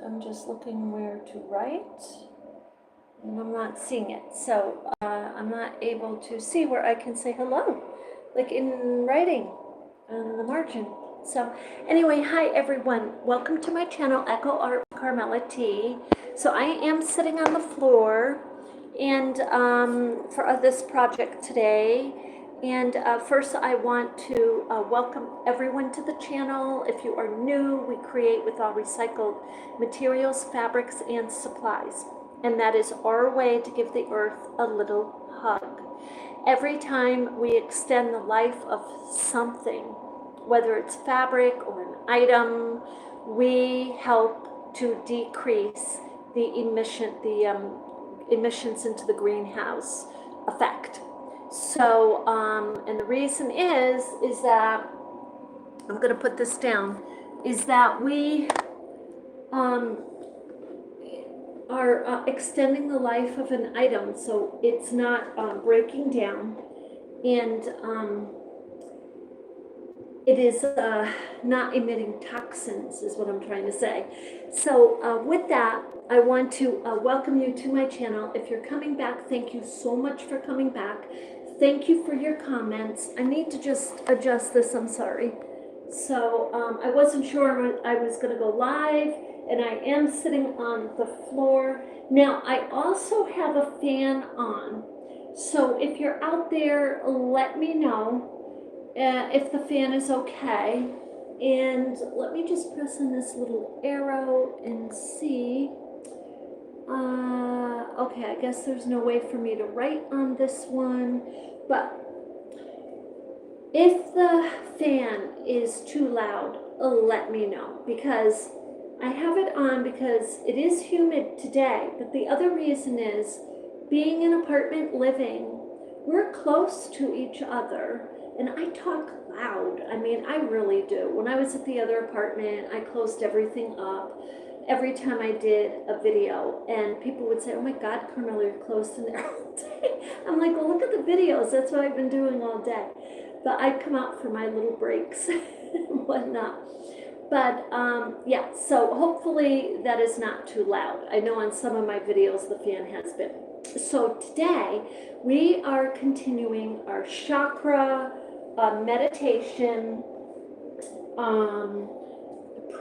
I'm just looking where to write, and I'm not seeing it. So I'm not able to see where I can say hello, like in writing on the margin. So anyway, hi everyone. Welcome to my channel, Echo Art Carmella-T. So I am sitting on the floor and for this project today. And first I want to welcome everyone to the channel. If you are new, we create with all recycled materials, fabrics, and supplies. And that is our way to give the earth a little hug. Every time we extend the life of something, whether it's fabric or an item, we help to decrease the emissions into the greenhouse effect. So, and the reason is that, I'm going to put this down, is that we are extending the life of an item so it's not breaking down, and it is not emitting toxins, is what I'm trying to say. So with that, I want to welcome you to my channel. If you're coming back, thank you so much for coming back. Thank you for your comments. I need to just adjust this, I'm sorry. So I wasn't sure I was going to go live, and I am sitting on the floor. Now, I also have a fan on. So if you're out there, let me know if the fan is okay. And let me just press on this little arrow and see. Okay, I guess there's no way for me to write on this one, but if the fan is too loud, let me know, because I have it on because it is humid today. But the other reason is, being in apartment living, we're close to each other, and I talk loud. I mean, I really do. When I was at the other apartment, I closed everything up every time I did a video, and people would say, oh my God, Carmella, you're closed in there all day. I'm like, well, look at the videos. That's what I've been doing all day. But I'd come out for my little breaks and whatnot. But yeah, so hopefully that is not too loud. I know on some of my videos the fan has been. So today we are continuing our chakra meditation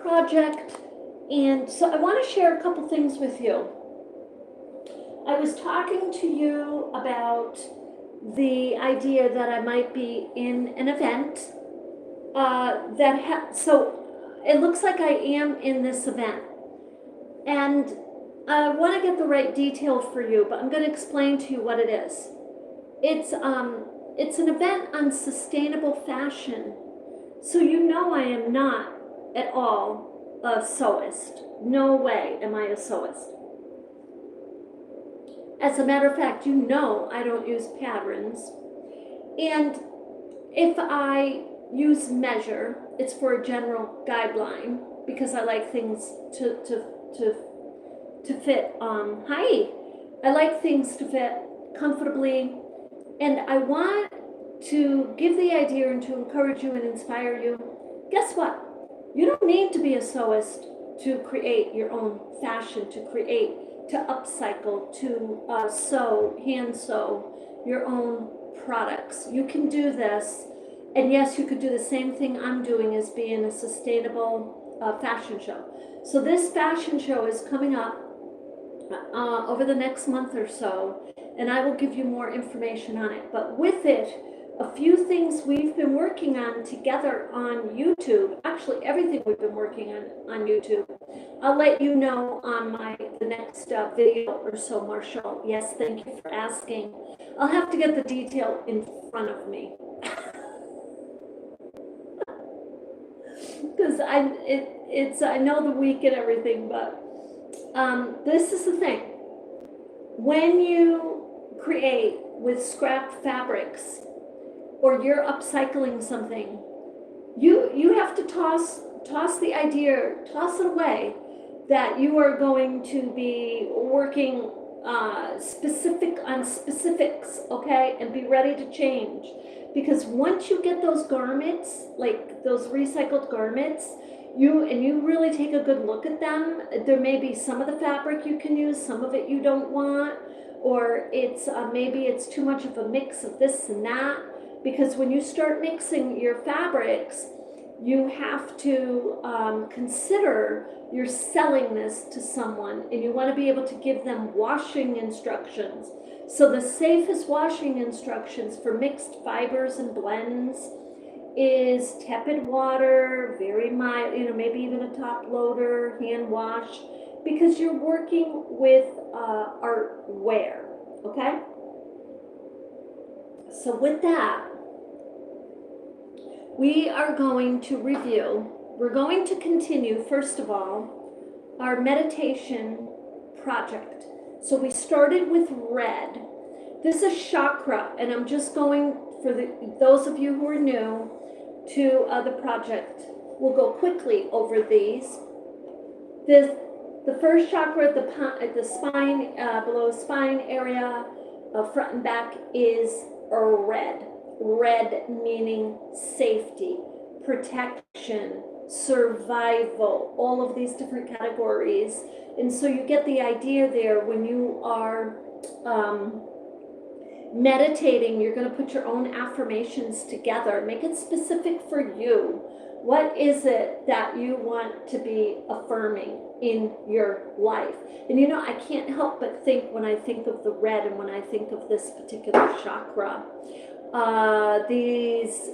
project. And so I want to share a couple things with you. I was talking to you about the idea that I might be in an event so it looks like I am in this event. And I want to get the right detail for you, but I'm going to explain to you what it is. It's an event on sustainable fashion. So you know I am not at all a sewist. No way am I a sewist. As a matter of fact, you know I don't use patterns. And if I use measure, it's for a general guideline, because I like things to fit. Hi. I like things to fit comfortably, and I want to give the idea and to encourage you and inspire you. Guess what? You don't need to be a sewist to create your own fashion, to upcycle, to hand sew your own products. You can do this, and yes, you could do the same thing I'm doing, as being a sustainable fashion show. So this fashion show is coming up over the next month or so, and I will give you more information on it. But with it, a few things we've been working on together on YouTube, actually everything we've been working on YouTube, I'll let you know on the next video or so, Marshall. Yes, thank you for asking. I'll have to get the detail in front of me. Because I know the week and everything, but this is the thing. When you create with scrap fabrics, or you're upcycling something, you have to toss the idea, toss it away, that you are going to be working specific on specifics, okay, and be ready to change. Because once you get those garments, like those recycled garments, you really take a good look at them. There may be some of the fabric you can use, some of it you don't want, or it's maybe it's too much of a mix of this and that, because when you start mixing your fabrics, you have to consider you're selling this to someone, and you want to be able to give them washing instructions. So the safest washing instructions for mixed fibers and blends is tepid water, very mild, maybe even a top loader, hand wash, because you're working with art wear, okay? So with that, we are going to review. We're going to continue, first of all, our meditation project. So we started with red. This is chakra, and I'm just going, for those of you who are new to the project, we'll go quickly over these. The first chakra at the spine, below spine area, front and back, is red. Red meaning safety, protection, survival, all of these different categories. And so you get the idea there. When you are meditating, you're going to put your own affirmations together. Make it specific for you. What is it that you want to be affirming in your life? And I can't help but think, when I think of the red and when I think of this particular chakra, these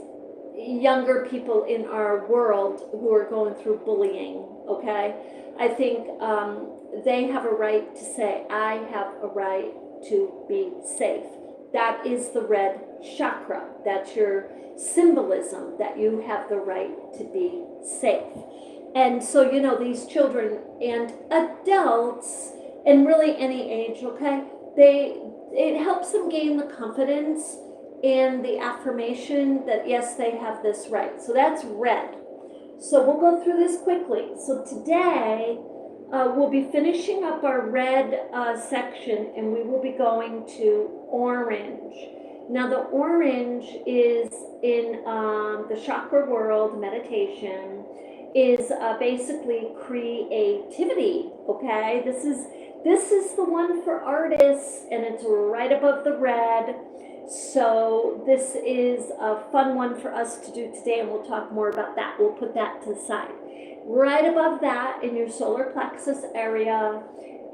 younger people in our world who are going through bullying, okay? I think they have a right to say, I have a right to be safe. That is the red chakra. That's your symbolism, that you have the right to be safe. And so, these children and adults, and really any age, okay, it helps them gain the confidence and the affirmation that, yes, they have this right. So that's red. So we'll go through this quickly. So today, we'll be finishing up our red section, and we will be going to orange. Now the orange is in the chakra world, meditation, is basically creativity, okay? This is the one for artists, and it's right above the red. So this is a fun one for us to do today, and we'll talk more about that. We'll put that to the side. Right above that, in your solar plexus area,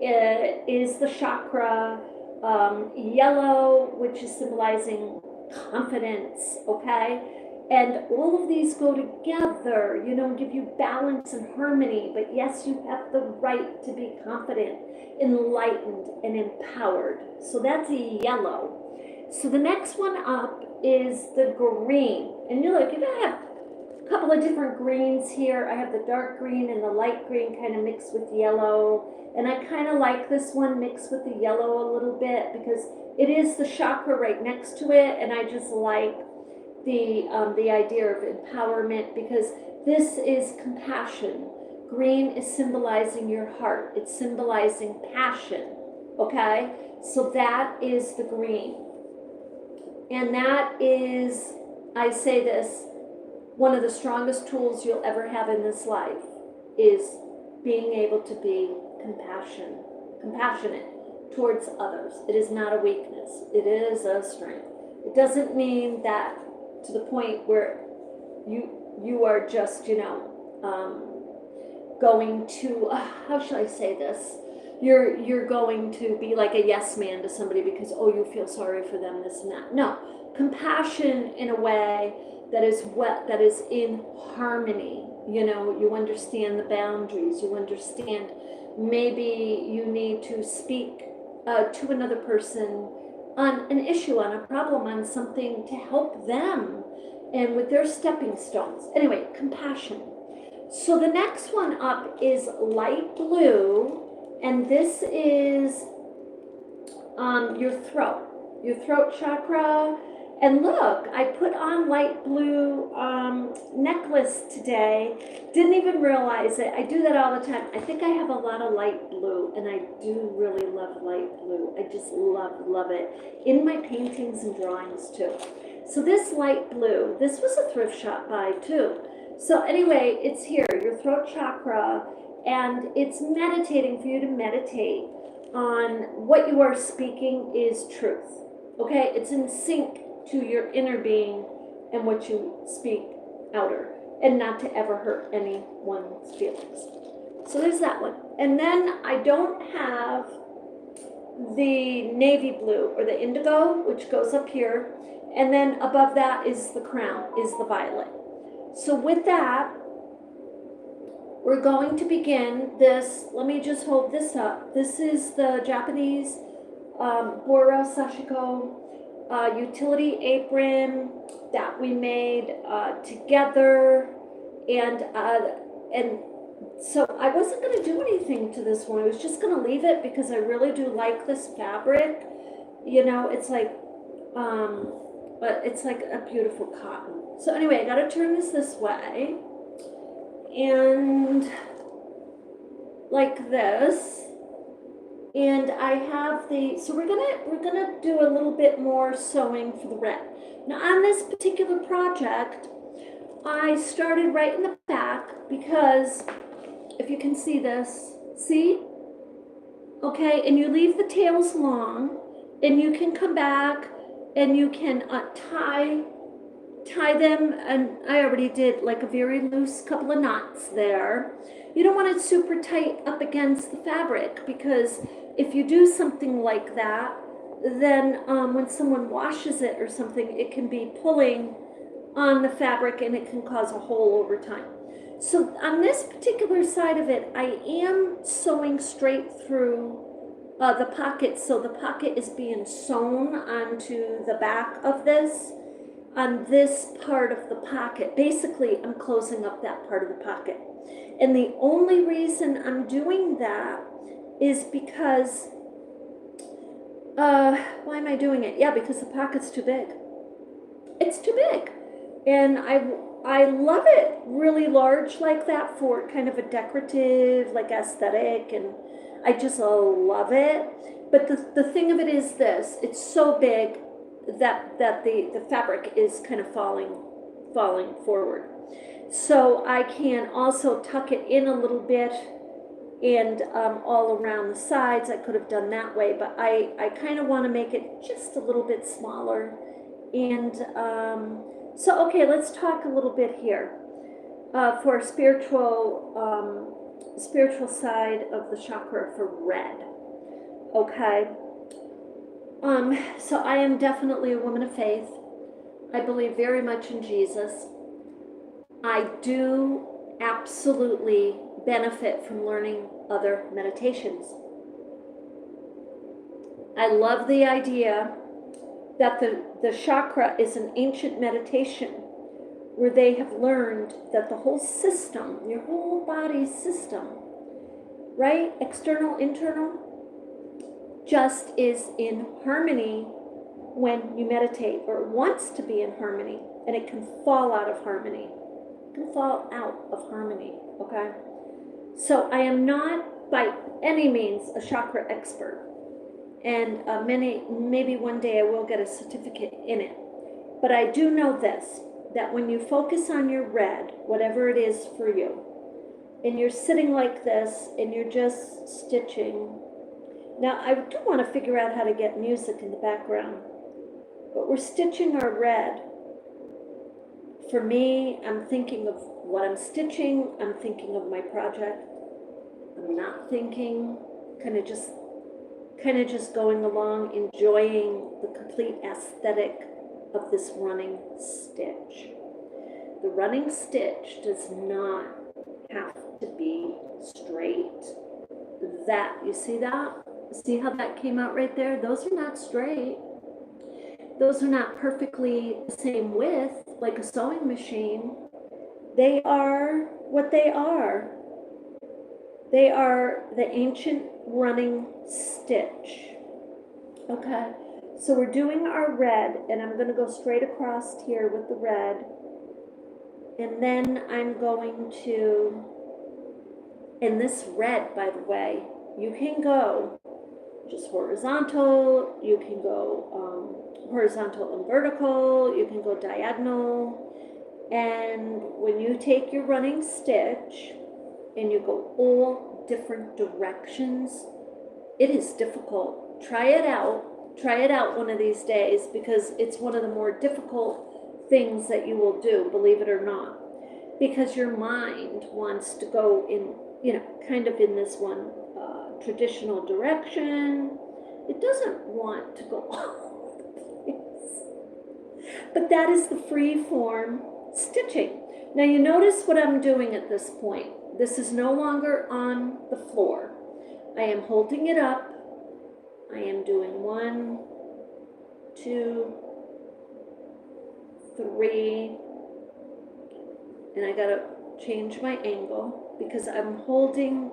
is the chakra, yellow, which is symbolizing confidence, okay? And all of these go together, give you balance and harmony. But yes, you have the right to be confident, enlightened, and empowered. So that's a yellow. So the next one up is the green. And you're going to have a couple of different greens here. I have the dark green and the light green kind of mixed with yellow. And I kind of like this one mixed with the yellow a little bit, because it is the chakra right next to it. And I just like the idea of empowerment, because this is compassion. Green is symbolizing your heart. It's symbolizing passion, okay? So that is the green. And that is, I say this, one of the strongest tools you'll ever have in this life is being able to be compassionate towards others. It is not a weakness. It is a strength. It doesn't mean that to the point where you are just, going to, how should I say this? You're going to be like a yes man to somebody because, you feel sorry for them, this and that. No, compassion in a way that is in harmony. You understand the boundaries. You understand maybe you need to speak to another person on an issue, on a problem, on something to help them and with their stepping stones. Anyway, compassion. So the next one up is light blue. And this is your throat chakra. And look, I put on light blue necklace today. Didn't even realize it. I do that all the time. I think I have a lot of light blue, and I do really love light blue. I just love it. In my paintings and drawings too. So this light blue, this was a thrift shop buy too. So anyway, it's here, your throat chakra, and it's meditating for you to meditate on what you are speaking is truth. Okay, it's in sync to your inner being and what you speak outer, and not to ever hurt anyone's feelings. So there's that one. And then I don't have the navy blue or the indigo, which goes up here. And then above that is the crown, is the violet. So with that, we're going to begin this. Let me just hold this up. This is the Japanese Boro Sashiko utility apron that we made together. And so I wasn't going to do anything to this one. I was just going to leave it because I really do like this fabric. You know, it's like, but it's like a beautiful cotton. So anyway, I got to turn this way. And like this. And I have the, so we're gonna do a little bit more sewing for the red. Now on this particular project, I started right in the back because if you can see this, see? Okay, and you leave the tails long, and you can come back and you can tie them, and I already did like a very loose couple of knots there. You don't want it super tight up against the fabric, because if you do something like that, then when someone washes it or something, it can be pulling on the fabric and it can cause a hole over time. So on this particular side of it, I am sewing straight through the pocket. So the pocket is being sewn onto the back of this, on this part of the pocket. Basically, I'm closing up that part of the pocket. And the only reason I'm doing that is because, why am I doing it? Yeah, because the pocket's too big. It's too big. And I love it really large like that for kind of a decorative, like aesthetic, and I just love it. But the thing of it is this, it's so big that the fabric is kind of falling forward. So I can also tuck it in a little bit and all around the sides. I could have done that way, but I kind of want to make it just a little bit smaller. And so, okay, let's talk a little bit here for spiritual side of the chakra for red. Okay. So I am definitely a woman of faith. I believe very much in Jesus. I do absolutely benefit from learning other meditations. I love the idea that the chakra is an ancient meditation where they have learned that the whole system, your whole body system, right, external, internal, just is in harmony when you meditate, or wants to be in harmony, and it can fall out of harmony. It can fall out of harmony, okay? So I am not by any means a chakra expert, and maybe one day I will get a certificate in it. But I do know this, that when you focus on your red, whatever it is for you, and you're sitting like this, and you're just stitching. Now, I do want to figure out how to get music in the background, but we're stitching our red. For me, I'm thinking of what I'm stitching. I'm thinking of my project. I'm not thinking, kind of just going along, enjoying the complete aesthetic of this running stitch. The running stitch does not have to be straight. That, you see that? See how that came out right there? Those are not straight. Those are not perfectly the same width, like a sewing machine. They are what they are. They are the ancient running stitch. Okay, so we're doing our red, and I'm going to go straight across here with the red. And then I'm going to, and this red, by the way, you can go just horizontal, you can go horizontal and vertical, you can go diagonal. And when you take your running stitch and you go all different directions, it is difficult. Try it out. Try it out one of these days, because it's one of the more difficult things that you will do, believe it or not. Because your mind wants to go in, kind of in this one traditional direction. It doesn't want to go all over the place. But that is the free form stitching. Now you notice what I'm doing at this point. This is no longer on the floor. I am holding it up. I am doing 1, 2, 3, and I gotta change my angle because I'm holding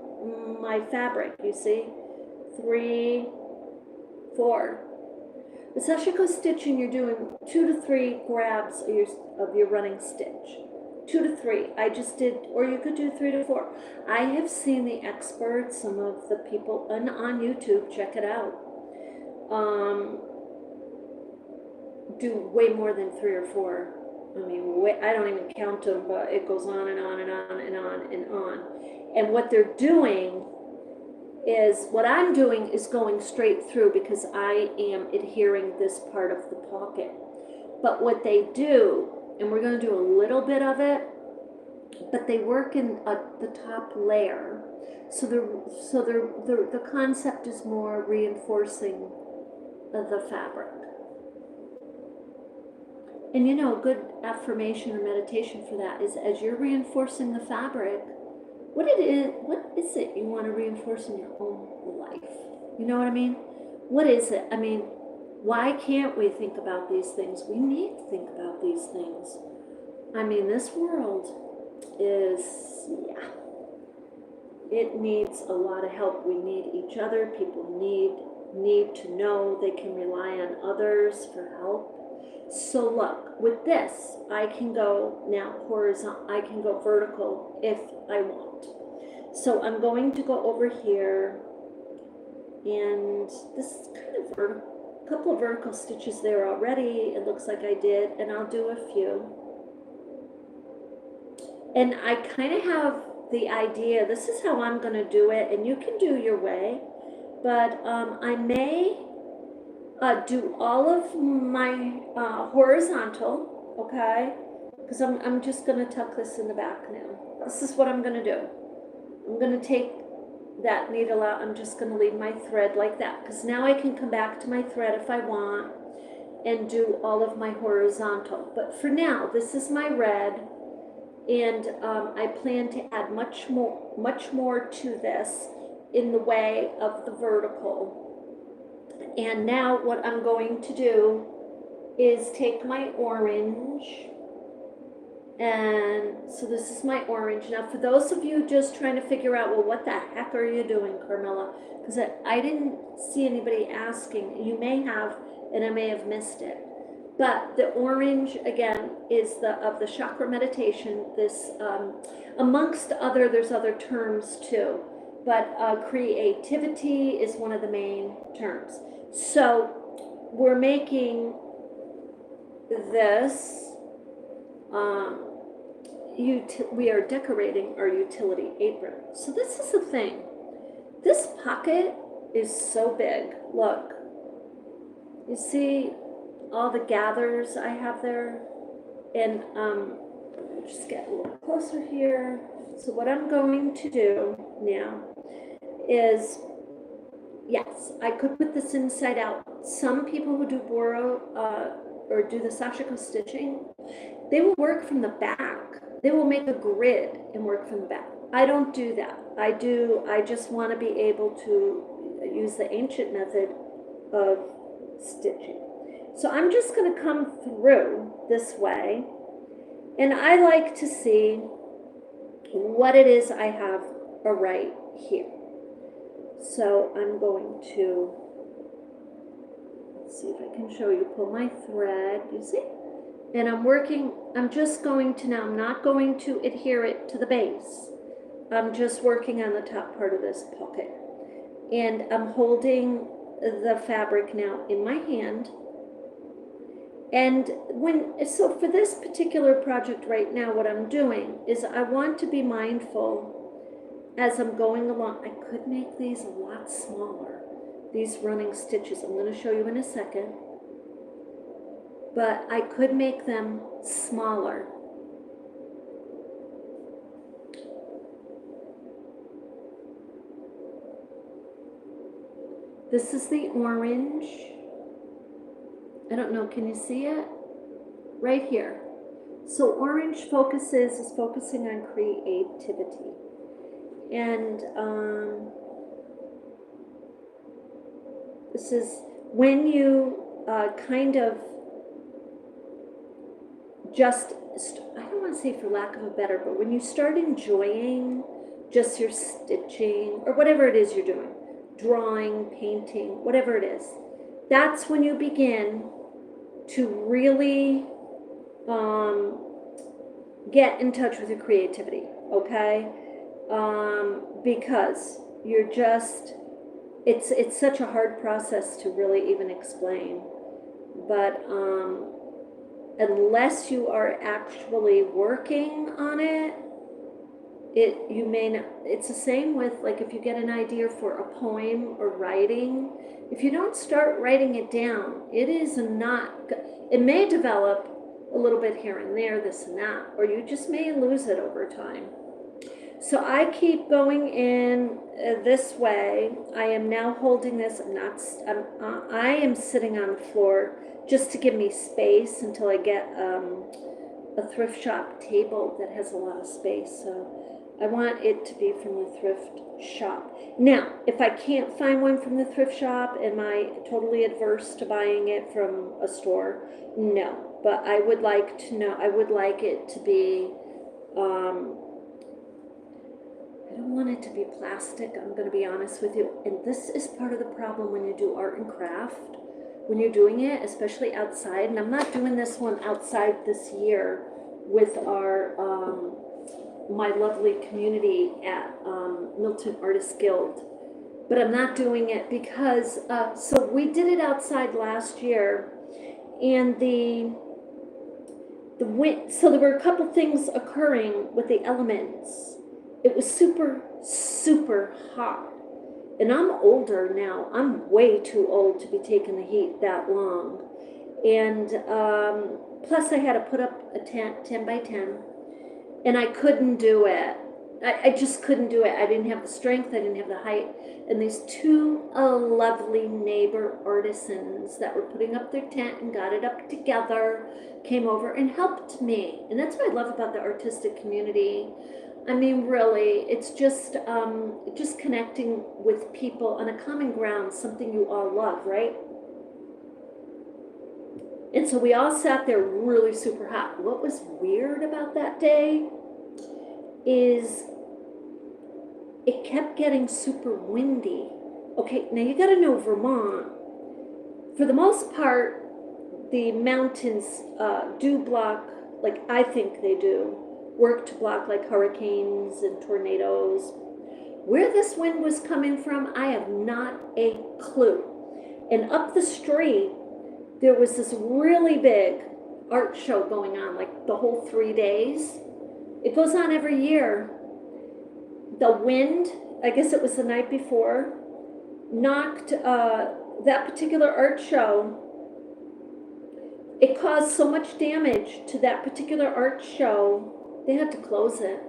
my fabric, you see? 3, 4. With sashiko stitching, you're doing 2 to 3 grabs of your running stitch. 2 to 3. I just did, or you could do 3 to 4. I have seen the experts, some of the people on YouTube, check it out, do way more than 3 or 4. I mean, I don't even count them, but it goes on and on and on and on and on. And what they're doing is, what I'm doing is going straight through because I am adhering this part of the pocket. But what they do, and we're going to do a little bit of it, but they work in the top layer. So the concept is more reinforcing the fabric. And a good affirmation or meditation for that is, as you're reinforcing the fabric, what is it you want to reinforce in your own life? You know what I mean? What is it? I mean, why can't we think about these things? We need to think about these things. I mean, this world is, it needs a lot of help. We need each other. People need to know they can rely on others for help. So look, with this, I can go now horizontal, I can go vertical if I want. So I'm going to go over here, and this is kind of a couple of vertical stitches there already. It looks like I did, and I'll do a few. And I kind of have the idea, this is how I'm going to do it, and you can do your way, but I may do all of my horizontal, okay? Because I'm just going to tuck this in the back now. This is what I'm going to do. I'm going to take that needle out. I'm just going to leave my thread like that, because now I can come back to my thread if I want and do all of my horizontal. But for now, this is my red, and I plan to add much more to this in the way of the vertical. And now what I'm going to do is take my orange, and so this is my orange. Now for those of you just trying to figure out, well, what the heck are you doing, Carmella? Because I didn't see anybody asking. You may have, and I may have missed it. But the orange, again, is of the chakra meditation. This, amongst there's other terms too, but creativity is one of the main terms. So we're making this, we are decorating our utility apron. So this is the thing. This pocket is so big. Look, you see all the gathers I have there? And just get a little closer here. So what I'm going to do now is, yes, I could put this inside out. Some people who do Boro or do the sashiko stitching, they will work from the back. They will make a grid and work from the back. I don't do that. I just want to be able to use the ancient method of stitching. So I'm just going to come through this way, and I like to see what it is I have right here. So I'm going to, let's see if I can show you, pull my thread, you see? And I'm just going to, now I'm not going to adhere it to the base. I'm just working on the top part of this pocket. And I'm holding the fabric now in my hand, And so for this particular project right now, what I'm doing is I want to be mindful as I'm going along. I could make these a lot smaller, these running stitches. I'm going to show you in a second. But I could make them smaller. This is the orange. I don't know, can you see it? Right here. So orange is focusing on creativity. And this is when you kind of just, I don't want to say for lack of a better, but when you start enjoying just your stitching or whatever it is you're doing, drawing, painting, whatever it is, that's when you begin to really get in touch with your creativity, okay? Because you're just, it's such a hard process to really even explain. But unless you are actually working on it, you may not. It's the same with, like, if you get an idea for a poem or writing, if you don't start writing it down, it may develop a little bit here and there, this and that, or you just may lose it over time. So I keep going in this way. I am now holding this. I am sitting on the floor just to give me space until I get a thrift shop table that has a lot of space. So I want it to be from the thrift shop. Now, if I can't find one from the thrift shop, am I totally adverse to buying it from a store? No. But I would like to know, I would like it to be, I don't want it to be plastic, I'm going to be honest with you. And this is part of the problem when you do art and craft, when you're doing it, especially outside. And I'm not doing this one outside this year with our, my lovely community at Milton Artists Guild. But I'm not doing it because, so we did it outside last year, and the wind, so there were a couple things occurring with the elements. It was super, super hot. And I'm older now. I'm way too old to be taking the heat that long. And plus I had to put up a tent, 10 by 10. And I couldn't do it. I just couldn't do it. I didn't have the strength. I didn't have the height. And these two lovely neighbor artisans that were putting up their tent and got it up together came over and helped me. And that's what I love about the artistic community. I mean, really, it's just connecting with people on a common ground, something you all love, right? And so we all sat there really super hot. What was weird about that day is it kept getting super windy. Okay, now you gotta know Vermont, for the most part, the mountains do block, like I think they do, work to block like hurricanes and tornadoes. Where this wind was coming from, I have not a clue. And up the street, there was this really big art show going on, like the whole 3 days. It goes on every year. The wind, I guess it was the night before, knocked that particular art show. It caused so much damage to that particular art show, they had to close it.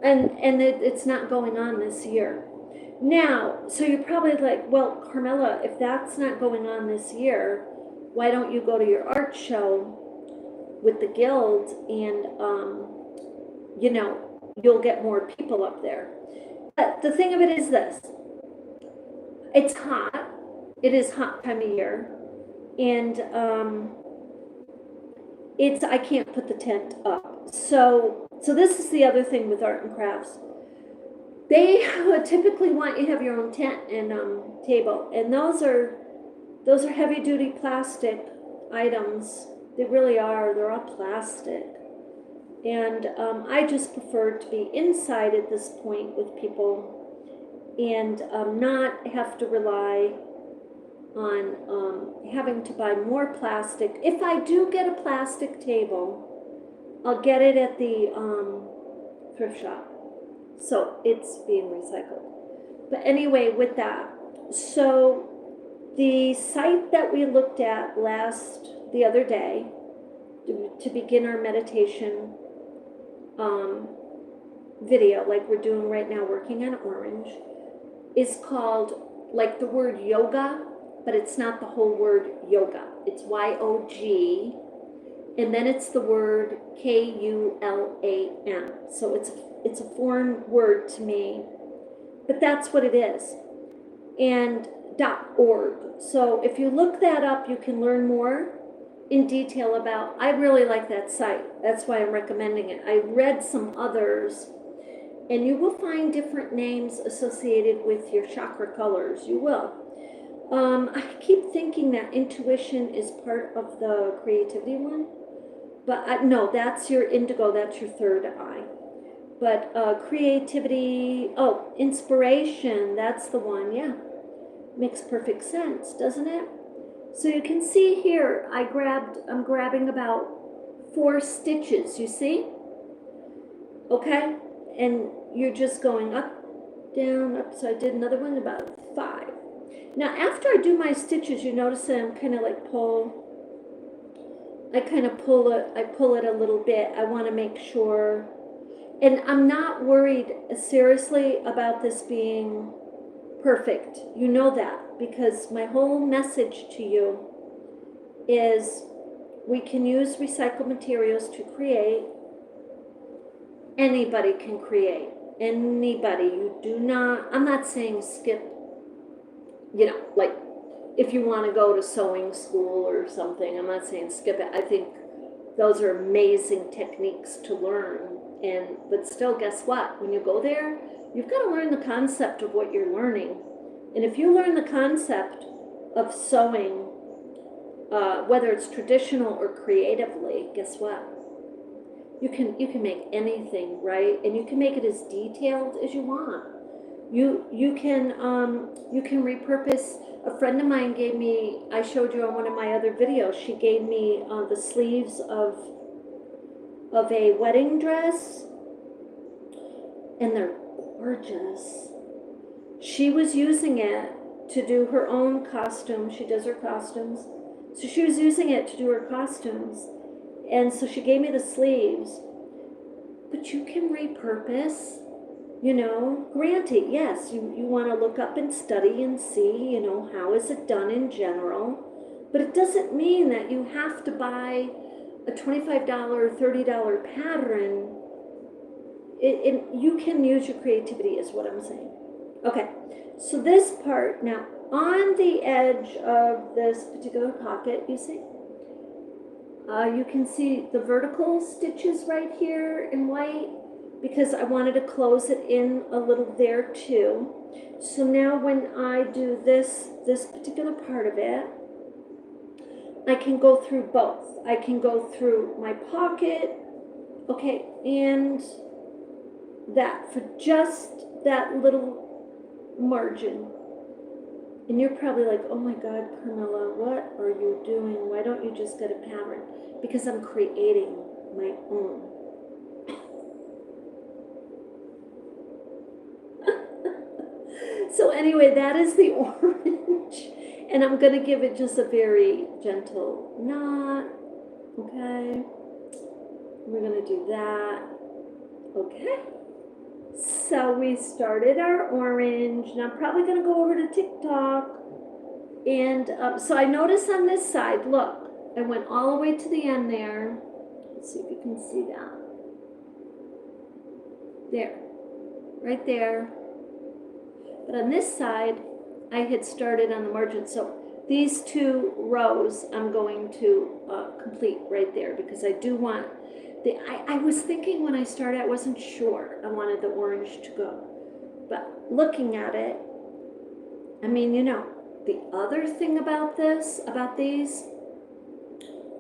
And it's not going on this year. Now, so you're probably like, well, Carmella, if that's not going on this year, why don't you go to your art show with the guild and, you know, you'll get more people up there. But the thing of it is this, it's hot. It is hot time of year. And I can't put the tent up. So this is the other thing with art and crafts. They typically want you to have your own tent and table, and those are heavy duty plastic items. They really are. They're all plastic, and I just prefer to be inside at this point with people, and not have to rely on having to buy more plastic. If I do get a plastic table, I'll get it at the thrift shop. So it's being recycled. But anyway, with that, so the site that we looked at the other day to begin our meditation video, like we're doing right now, working on orange, is called like the word yoga, but it's not the whole word yoga. It's YOG, and then it's the word KULAM. So it's a foreign word to me, but that's what it is. And .org. So if you look that up, you can learn more in detail about, I really like that site. That's why I'm recommending it. I read some others, and you will find different names associated with your chakra colors. You will. I keep thinking that intuition is part of the creativity one, but no, that's your indigo, that's your third eye. But creativity, inspiration, that's the one, yeah. Makes perfect sense, doesn't it? So you can see here, I'm grabbing about 4 stitches, you see? Okay, and you're just going up, down, up, so I did another one, about 5. Now after I do my stitches, you notice that I'm kind of like I pull it a little bit. I want to make sure, and I'm not worried seriously about this being perfect. You know that, because my whole message to you is we can use recycled materials to create. Anybody can create. Anybody. I'm not saying skip, like if you want to go to sewing school or something, I'm not saying skip it. I think those are amazing techniques to learn. But still, guess what? When you go there, you've got to learn the concept of what you're learning. And if you learn the concept of sewing, whether it's traditional or creatively, guess what? You can make anything, right? And you can make it as detailed as you want. You can repurpose. A friend of mine gave me, I showed you on one of my other videos, she gave me the sleeves of a wedding dress, and they're gorgeous. She was using it to do her own costume. She does her costumes. So she was using it to do her costumes. And so she gave me the sleeves. But you can repurpose, granted, yes, you want to look up and study and see, how is it done in general. But it doesn't mean that you have to buy a $25 or $30 pattern. You can use your creativity is what I'm saying. Okay, so this part, now on the edge of this particular pocket, you see, you can see the vertical stitches right here in white, because I wanted to close it in a little there too. So now when I do this particular part of it, I can go through both. I can go through my pocket, okay, and that for just that little margin. And you're probably like, oh my God, Carmella, what are you doing? Why don't you just get a pattern? Because I'm creating my own. So anyway, that is the orange. And I'm going to give it just a very gentle knot. Okay. We're going to do that. Okay. So we started our orange. And I'm probably going to go over to TikTok. And so I noticed on this side, look, I went all the way to the end there. Let's see if you can see that. There. Right there. But on this side, I had started on the margin. So these 2 rows I'm going to complete right there, because I do want I was thinking when I started, I wasn't sure I wanted the orange to go. But looking at it, I mean, the other thing about these,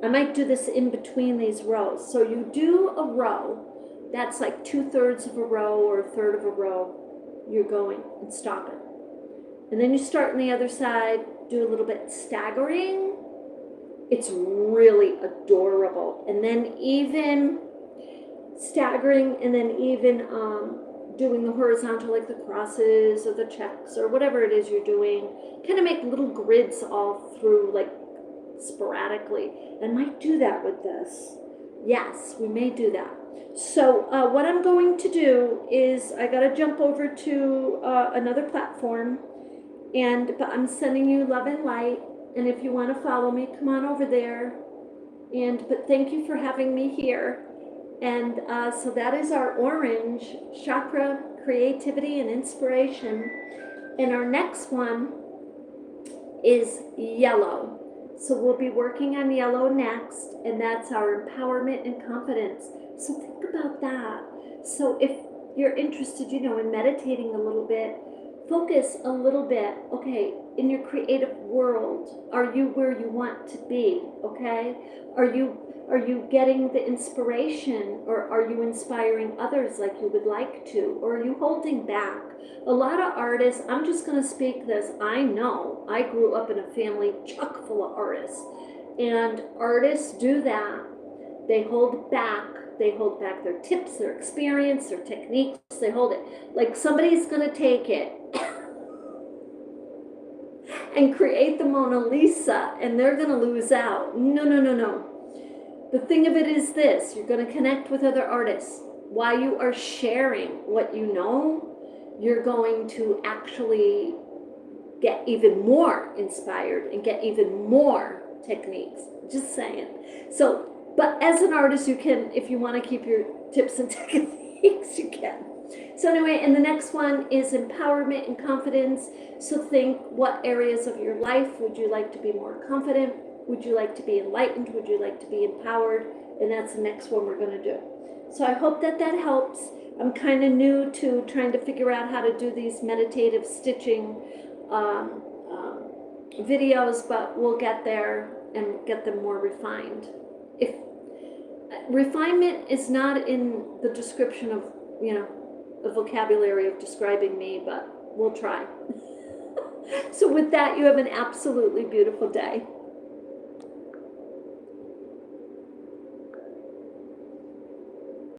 I might do this in between these rows. So you do a row, that's like 2/3 of a row or 1/3 of a row. You're going and stop it. And then you start on the other side, do a little bit staggering. It's really adorable. And then even staggering, and then even doing the horizontal, like the crosses or the checks or whatever it is you're doing, kind of make little grids all through, like sporadically. And might do that with this. Yes, we may do that. So what I'm going to do is I got to jump over to another platform, but I'm sending you love and light. And if you want to follow me, come on over there. But thank you for having me here. And so that is our orange chakra, creativity and inspiration. And our next one is yellow. So we'll be working on yellow next, and that's our empowerment and confidence. So think about that. So if you're interested, in meditating a little bit, focus a little bit, okay, in your creative world. Are you where you want to be, okay? Are you getting the inspiration, or are you inspiring others like you would like to? Or are you holding back? A lot of artists, I'm just going to speak this, I know, I grew up in a family chock full of artists, and artists do that. They hold back their tips, their experience, their techniques, they hold it. Like somebody's going to take it and create the Mona Lisa, and they're going to lose out. No. The thing of it is this, you're going to connect with other artists. While you are sharing what you know, you're going to actually get even more inspired and get even more techniques. Just saying. So, but as an artist, you can, if you want to keep your tips and techniques, you can. So anyway, and the next one is empowerment and confidence. So think, what areas of your life would you like to be more confident? Would you like to be enlightened? Would you like to be empowered? And that's the next one we're going to do. So I hope that helps. I'm kind of new to trying to figure out how to do these meditative stitching videos, but we'll get there and get them more refined. If refinement is not in the description of, the vocabulary of describing me, but we'll try. So with that, you have an absolutely beautiful day.